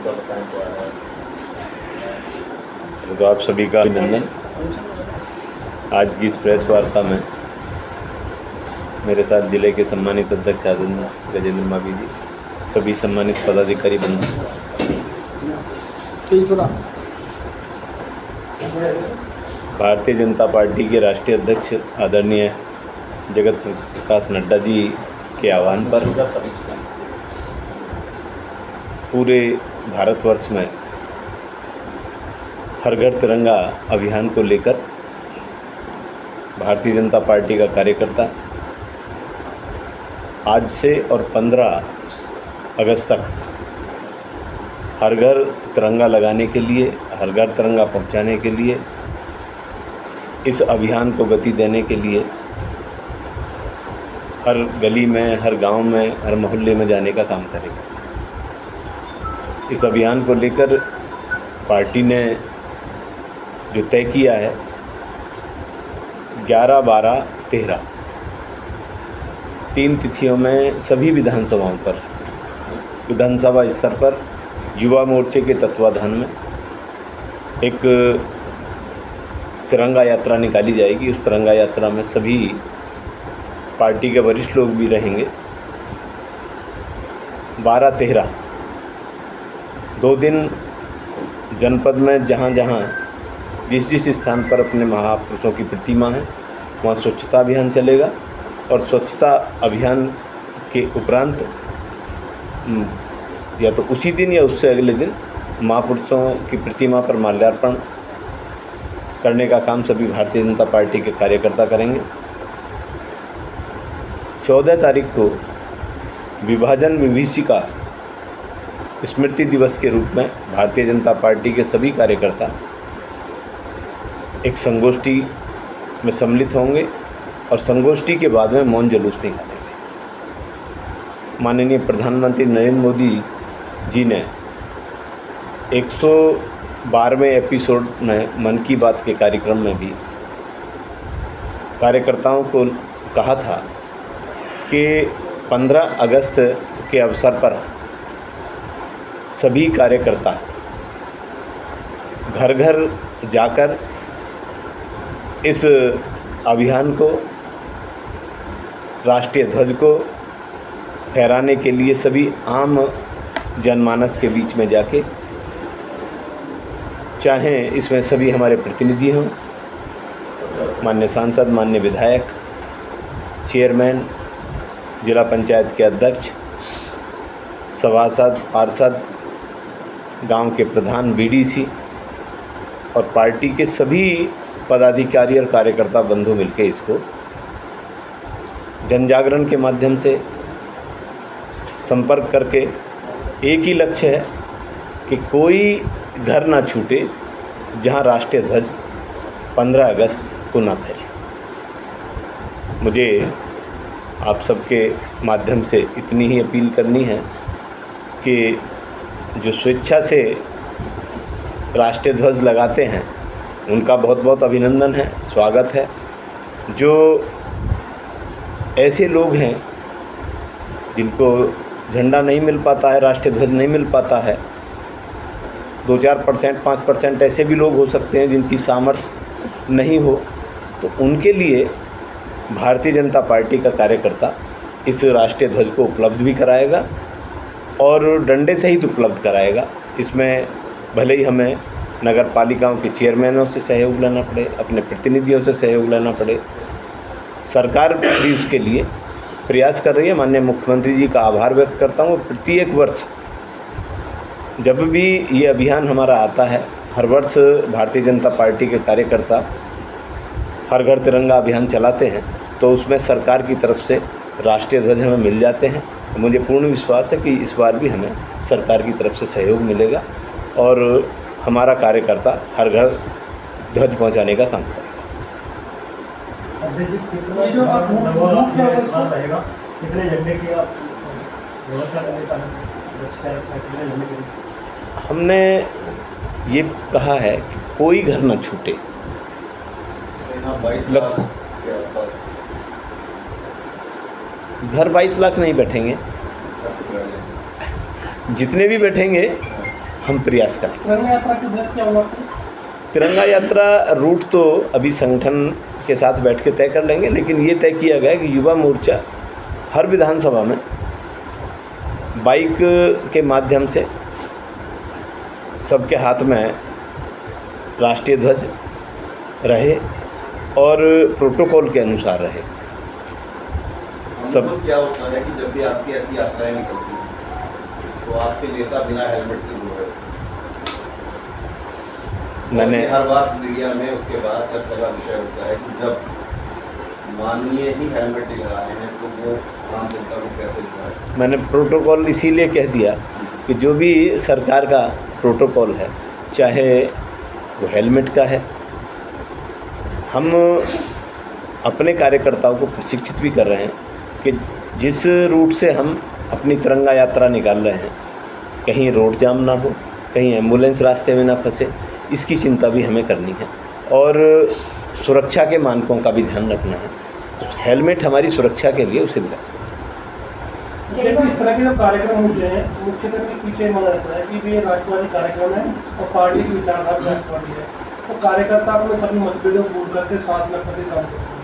तो आप सभी का अभिनंदन। आज की इस प्रेस वार्ता में मेरे साथ जिले के सम्मानित अध्यक्ष आदरणीय गजेंद्र मावी जी, सभी सम्मानित पदाधिकारी बंधु, भारतीय जनता पार्टी के राष्ट्रीय अध्यक्ष आदरणीय जगत प्रकाश नड्डा जी के आह्वान पर पूरे भारतवर्ष में हर घर तिरंगा अभियान को लेकर भारतीय जनता पार्टी का कार्यकर्ता आज से और 15 अगस्त तक हर घर तिरंगा लगाने के लिए, हर घर तिरंगा पहुंचाने के लिए, इस अभियान को गति देने के लिए हर गली में, हर गांव में, हर मोहल्ले में जाने का काम करेगा। इस अभियान को लेकर पार्टी ने जो तय किया है 11, 12, 13 3 तिथियों में सभी विधानसभाओं पर, विधानसभा स्तर पर युवा मोर्चे के तत्वाधान में एक तिरंगा यात्रा निकाली जाएगी। उस तिरंगा यात्रा में सभी पार्टी के वरिष्ठ लोग भी रहेंगे। 12, 13 2 दिन जनपद में जहाँ जहाँ जिस स्थान पर अपने महापुरुषों की प्रतिमा है वहाँ स्वच्छता अभियान चलेगा और स्वच्छता अभियान के उपरांत या तो उसी दिन या उससे अगले दिन महापुरुषों की प्रतिमा पर माल्यार्पण करने का काम सभी भारतीय जनता पार्टी के कार्यकर्ता करेंगे। 14 तारीख को विभाजन विभीषिका स्मृति दिवस के रूप में भारतीय जनता पार्टी के सभी कार्यकर्ता एक संगोष्ठी में सम्मिलित होंगे और संगोष्ठी के बाद में मौन जुलूस निकालेंगे। माननीय प्रधानमंत्री नरेंद्र मोदी जी ने 112वें एपिसोड में मन की बात के कार्यक्रम में भी कार्यकर्ताओं को कहा था कि 15 अगस्त के अवसर पर सभी कार्यकर्ता घर घर जाकर इस अभियान को, राष्ट्रीय ध्वज को फहराने के लिए सभी आम जनमानस के बीच में जाके, चाहे इसमें सभी हमारे प्रतिनिधि हों, माननीय सांसद, माननीय विधायक, चेयरमैन, जिला पंचायत के अध्यक्ष, सभासद, पार्षद, गांव के प्रधान, बीडीसी और पार्टी के सभी पदाधिकारी और कार्यकर्ता बंधु मिलकर इसको जन जागरण के माध्यम से संपर्क करके एक ही लक्ष्य है कि कोई घर ना छूटे जहां राष्ट्रीय ध्वज 15 अगस्त को ना फहरे। मुझे आप सबके माध्यम से इतनी ही अपील करनी है कि जो स्वेच्छा से राष्ट्रीय ध्वज लगाते हैं उनका बहुत बहुत अभिनंदन है, स्वागत है। जो ऐसे लोग हैं जिनको झंडा नहीं मिल पाता है, राष्ट्रीय ध्वज नहीं मिल पाता है, 2-4%, 5% ऐसे भी लोग हो सकते हैं जिनकी सामर्थ्य नहीं हो, तो उनके लिए भारतीय जनता पार्टी का कार्यकर्ता इस राष्ट्रीय ध्वज को उपलब्ध भी कराएगा और डंडे सहित उपलब्ध कराएगा। इसमें भले ही हमें नगर पालिकाओं के चेयरमैनों से सहयोग लेना पड़े, अपने प्रतिनिधियों से सहयोग लेना पड़े, सरकार भी इसके लिए प्रयास कर रही है। माननीय मुख्यमंत्री जी का आभार व्यक्त करता हूँ। प्रत्येक वर्ष जब भी ये अभियान हमारा आता है, हर वर्ष भारतीय जनता पार्टी के कार्यकर्ता हर घर तिरंगा अभियान चलाते हैं, तो उसमें सरकार की तरफ से राष्ट्रीय ध्वज हमें मिल जाते हैं। तो मुझे पूर्ण विश्वास है कि इस बार भी हमें सरकार की तरफ से सहयोग मिलेगा और हमारा कार्यकर्ता हर घर ध्वज पहुंचाने का काम करेगा। कितने झंडे की आप व्यवस्था करें? हमने ये कहा है कि कोई घर न छूटे। 22 लाख के आसपास घर 22 लाख नहीं बैठेंगे, जितने भी बैठेंगे हम प्रयास करेंगे। तिरंगा यात्रा के बाद क्या हुआ? तिरंगा यात्रा रूट तो अभी संगठन के साथ बैठ के तय कर लेंगे, लेकिन ये तय किया गया कि युवा मोर्चा हर विधानसभा में बाइक के माध्यम से सबके हाथ में राष्ट्रीय ध्वज रहे और प्रोटोकॉल के अनुसार रहे। सब क्या होता है कि जब भी आपकी ऐसी यात्राएं निकलती हैं तो आपके नेता बिना हेलमेट के घूम रहे, मैंने हर बार मीडिया में उसके बाद चर्चा का विषय होता है कि जब माननीय ही हेलमेट नहीं लगा रहे हैं तो वो आम जनता को कैसे दिखाए। मैंने प्रोटोकॉल इसीलिए कह दिया कि जो भी सरकार का प्रोटोकॉल है, चाहे वो हेलमेट का है, हम अपने कार्यकर्ताओं को प्रशिक्षित भी कर रहे हैं कि जिस रूट से हम अपनी तिरंगा यात्रा निकाल रहे हैं कहीं रोड जाम ना हो, कहीं एम्बुलेंस रास्ते में ना फंसे, इसकी चिंता भी हमें करनी है और सुरक्षा के मानकों का भी ध्यान रखना है। हेलमेट हमारी सुरक्षा के लिए उसे मिला। जब इस तरह के जो कार्यक्रम होते हैं मुख्यतः के पीछे माना जाता है कि ये राष्ट्रवादी कार्यक्रम है और पार्टी की विचारधारा राष्ट्रवादी है, तो कार्यकर्ता अपने सभी मतभेदों को दूर करके साथ में करके काम करते हैं।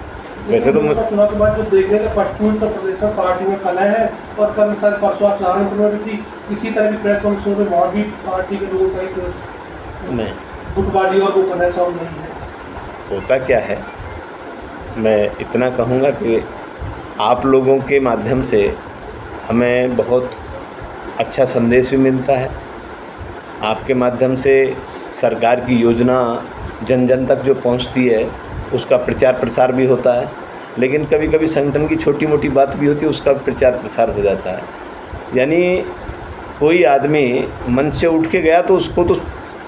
वैसे तो चुनाव के बाद जो देखने का पश्चिमी उत्तर प्रदेश में पार्टी में कलह है और कल सर परसों आप सहारनपुर में भी इसी तरह की प्रेस कॉन्फ्रेंस में वहाँ भी पार्टी के लोगों का एक गुटबाजी और वो कलह सब नहीं है। होता क्या है, मैं इतना कहूँगा कि आप लोगों के माध्यम से हमें बहुत अच्छा संदेश भी मिलता है। आपके माध्यम से सरकार की योजना जन जन तक जो पहुंचती है उसका प्रचार प्रसार भी होता है, लेकिन कभी कभी संगठन की छोटी मोटी बात भी होती है, उसका प्रचार प्रसार हो जाता है। यानी कोई आदमी मंच से उठ के गया तो उसको तो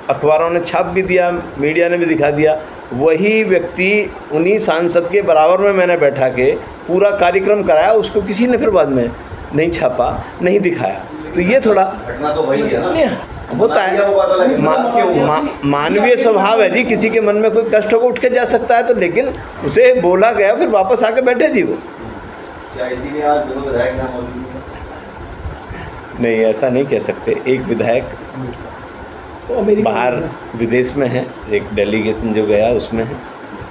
अखबारों ने छाप भी दिया, मीडिया ने भी दिखा दिया, वही व्यक्ति उन्हीं सांसद के बराबर में मैंने बैठा के पूरा कार्यक्रम कराया, उसको किसी ने फिर बाद में नहीं छापा, नहीं दिखाया। तो ये थोड़ा घटना तो वही है ना, होता है, मानवीय स्वभाव है जी। किसी के मन में कोई कष्ट होकर उठ के जा सकता है तो, लेकिन उसे बोला गया फिर वापस आके बैठे जी वो। क्या इसीलिए आज दोनों विधायक यहाँ मौजूद हैं? नहीं, ऐसा नहीं कह सकते। एक विधायक बाहर विदेश में है, एक डेलीगेशन जो गया उसमें है,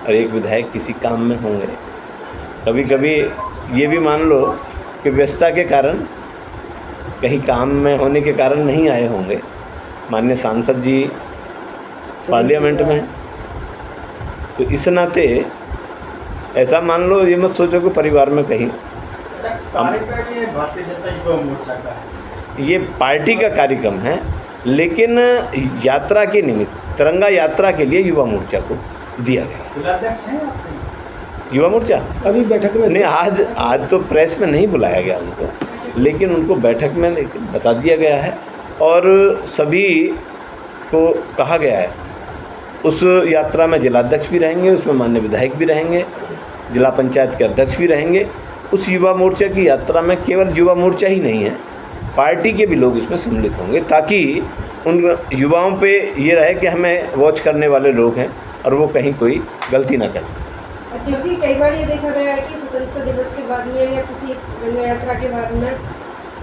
और एक विधायक किसी काम में होंगे। कभी कभी ये भी मान लो कि व्यस्तता के कारण, कहीं काम में होने के कारण नहीं आए होंगे। माननीय सांसद जी पार्लियामेंट में हैं, तो इस नाते ऐसा मान लो, ये मत सोचो कि परिवार में कहीं। भारतीय जनता युवा मोर्चा का है, ये पार्टी का कार्यक्रम है, लेकिन यात्रा के निमित्त तिरंगा यात्रा के लिए युवा मोर्चा को दिया गया। जिलाध्यक्ष हैं आपके? युवा मोर्चा अभी बैठक में नहीं, आज तो प्रेस में नहीं बुलाया गया उनको, लेकिन उनको बैठक में बता दिया गया है और सभी को कहा गया है। उस यात्रा में जिलाध्यक्ष भी रहेंगे, उसमें माननीय विधायक भी रहेंगे, जिला पंचायत के अध्यक्ष भी रहेंगे। उस युवा मोर्चा की यात्रा में केवल युवा मोर्चा ही नहीं है, पार्टी के भी लोग इसमें सम्मिलित होंगे, ताकि उन युवाओं पे ये रहे कि हमें वॉच करने वाले लोग हैं और वो कहीं कोई गलती ना करें। जैसे कई बार ये देखा गया है कि स्वतंत्रता दिवस के बाद में या किसी तिरंगा यात्रा के बाद में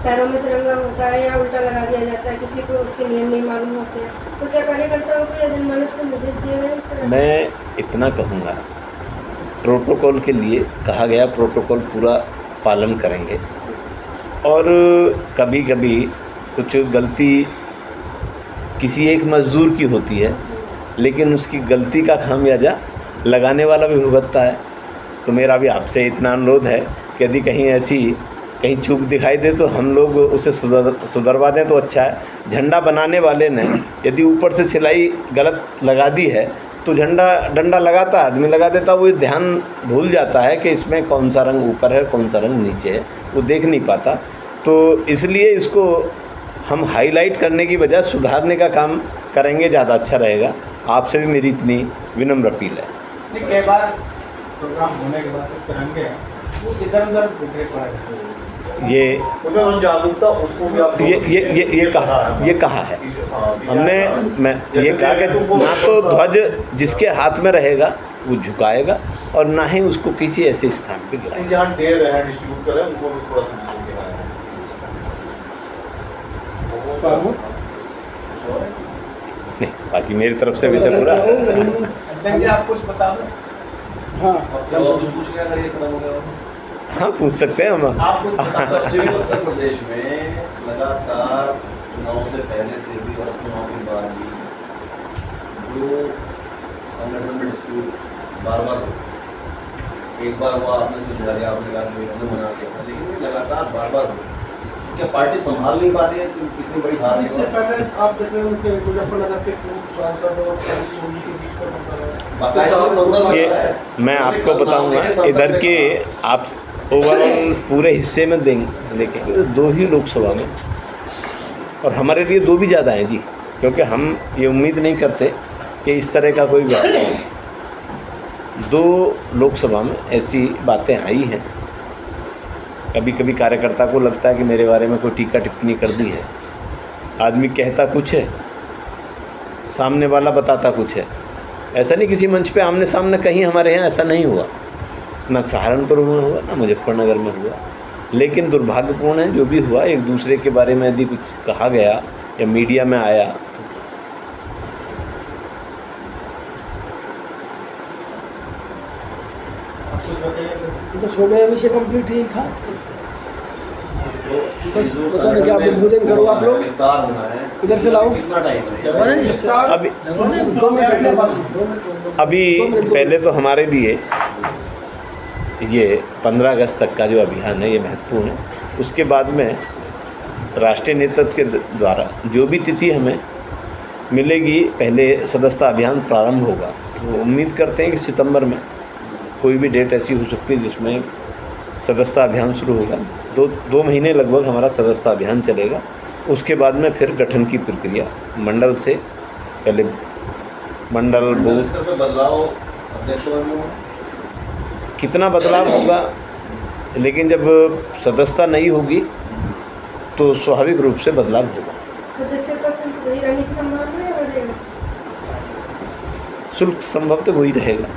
पैरों में तिरंगा होता है या उल्टा लगा दिया जाता है, किसी को उसके नियम नहीं मालूम होते हैं, तो क्या कार्यकर्ताओं को या जनमानस को निर्देश दिए गए इस तरह? मैं इतना कहूँगा, प्रोटोकॉल के लिए कहा गया, प्रोटोकॉल पूरा पालन करेंगे और कभी कभी कुछ गलती किसी एक मजदूर की होती है, लेकिन उसकी गलती का खामियाजा लगाने वाला भी भुगतता है। तो मेरा भी आपसे इतना अनुरोध है कि यदि कहीं चूक दिखाई दे तो हम लोग उसे सुधरवा दें तो अच्छा है। झंडा बनाने वाले ने यदि ऊपर से सिलाई गलत लगा दी है तो डंडा लगाता आदमी लगा देता, वो ध्यान भूल जाता है कि इसमें कौन सा रंग ऊपर है कौन सा रंग नीचे है, वो देख नहीं पाता। तो इसलिए इसको हम हाईलाइट करने की बजाय सुधारने का काम करेंगे, ज़्यादा अच्छा रहेगा। आपसे भी मेरी इतनी विनम्र अपील है। कई बार प्रोग्राम होने के बाद तिरंगे वो इधर उधर बिखरे पड़े, ये उसमें जागरूकता उसको भी आप ये कहा है हमने। मैं ये कहा कि ना तो ध्वज जिसके हाथ में रहेगा वो झुकाएगा और ना ही उसको किसी ऐसे स्थान पे गिराएगा। जहाँ दे रहे हैं डिस्ट्रीब्यूट कर रहे हैं उनको भी थोड़ा सा कुछ और है? नहीं, बाकी मेरी तरफ से वैसे पूरा देंगे आप कुछ बता दें। हाँ और फिर और कुछ पूछने अगर ये खत्म हो गया हो? हाँ पूछ सकते हैं हम। आप कुछ बता दो। पश्चिमी उत्तर प्रदेश में लगातार चुनाव से पहले से भी और चुनाव के बाद भी जो संगठन में डिस्प्यूट बार बार हो, एक बार हुआ आपने सुलझा दिया, आपने कहा कि हमने मना दिया था, लेकिन ये लगातार बार बार हो, क्या पार्टी संभाल नहीं पा रही है? तो कितनी बड़ी हार इससे है? पहले आप देख रहे हो कि मुजफ्फरनगर के पूर्व सांसद और सोनी के बीच का मुद्दा है। बाकायदा संसद में ये है। मैं आपको बताऊंगा इधर के आप ओवरऑल पूरे हिस्से में देखेंगे तो 2 ही लोकसभा में, और हमारे लिए 2 भी ज़्यादा हैं जी, क्योंकि हम ये उम्मीद नहीं करते कि इस तरह का कोई बात हो। 2 लोकसभा में ऐसी बातें आई हैं, कभी कभी कार्यकर्ता को लगता है कि मेरे बारे में कोई टीका टिप्पणी कर दी है। आदमी कहता कुछ है, सामने वाला बताता कुछ है। ऐसा नहीं किसी मंच पे आमने सामने कहीं हमारे यहाँ ऐसा नहीं हुआ, ना सहारनपुर में हुआ ना मुजफ्फरनगर में हुआ। लेकिन दुर्भाग्यपूर्ण है जो भी हुआ, एक दूसरे के बारे में यदि कुछ कहा गया या मीडिया में आया आप कुछ बताइए। बस हो गया, विषय कंप्लीट ही था। बस जो पता नहीं कि आप लोग भोजन करो, आप लोग विस्तार होना है, इधर से लाओ। कितना टाइम लगेगा? अभी 2 मिनट में बस। अभी पहले तो हमारे लिए ये 15 अगस्त तक का जो अभियान है ये महत्वपूर्ण है। उसके बाद में राष्ट्रीय नेतृत्व के द्वारा जो भी तिथि हमें मिलेगी, पहले सदस्यता अभियान प्रारंभ होगा। तो उम्मीद करते हैं कि सितंबर में कोई भी डेट ऐसी हो सकती है जिसमें सदस्यता अभियान शुरू होगा। 2 महीने लगभग हमारा सदस्यता अभियान चलेगा। उसके बाद में फिर गठन की प्रक्रिया मंडल से, पहले मंडल मंडल स्तर पे बदलाव अध्यक्ष में कितना बदलाव होगा, लेकिन जब सदस्यता नहीं होगी तो स्वाभाविक रूप से बदलाव होगा। सदस्यों का शुल्क वही रहने की संभावना है या बढ़ेगा? शुल्क संभवतः वही रहेगा।